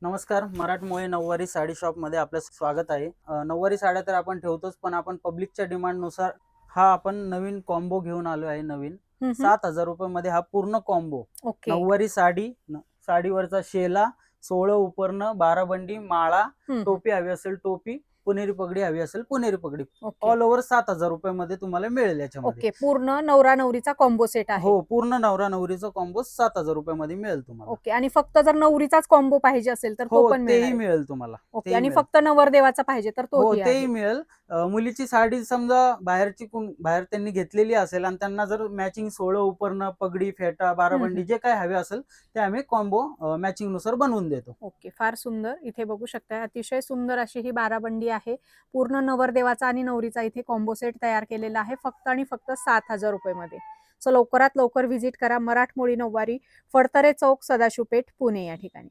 नमस्कार. मराठमोळे नऊवारी साडी शॉप मध्ये आपलं स्वागत आहे. नऊवारी साड्या तर आपण ठेवतोच, पण आपण पब्लिकच्या डिमांड नुसार हा आपण नवीन कॉम्बो घेऊन आलो आहे. नवीन हम्म, 7,000 रुपये मध्ये हा पूर्ण कॉम्बो. ओके. नऊवारी साडी, साडीवरचा शेला, 16 उपरणं, 12 बंडी, माळा, टोपी हवी असेल टोपी, पुणेरी पगडी हवी असेल पुणेरी पगडी, ओके ऑल ओव्हर 7,000 रुपये मध्ये तुम्हाला मिळेल याच्यामध्ये. ओके पूर्ण नवरा नवरीचा कॉम्बो सेट आहे. हो, पूर्ण नवरा नवरीचा कॉम्बो 7,000 रुपये मध्ये मिळेल तुम्हाला. ओके. आणि फक्त जर नवरीचाच कॉम्बो पाहिजे असेल तर तो हो, पण मिळणार तेही आहे. मिळेल तुम्हाला. ओके. तेही आणि मिळेल. फक्त नवरदेवाचा पाहिजे तर हो, तोही तेही आहे. मिळेल. मुलीची साडी समजा बाहेर त्यांनी घेतलेली असेल आणि त्यांना जर मॅचिंग 16 उपरणं, पगडी, फेटा, 12 बंडी जे काय हवे असेल ते आम्ही कॉम्बो मॅचिंग नुसार बनवून देतो. ओके. फार सुंदर. इथे बघू शकता अतिशय सुंदर अशी ही 12 बंडी आहे. पूर्ण नवरदेवाचा आणि नवरीचा इथे कॉम्बो सेट तयार केलेला आहे फक्त आणि फक्त 7,000 रुपये मध्ये. सो लवकरात लवकर व्हिजिट करा मराठमोळी नऊवारी, फडतरे चौक, सदाशिवपेठ, पुणे या ठिकाणी.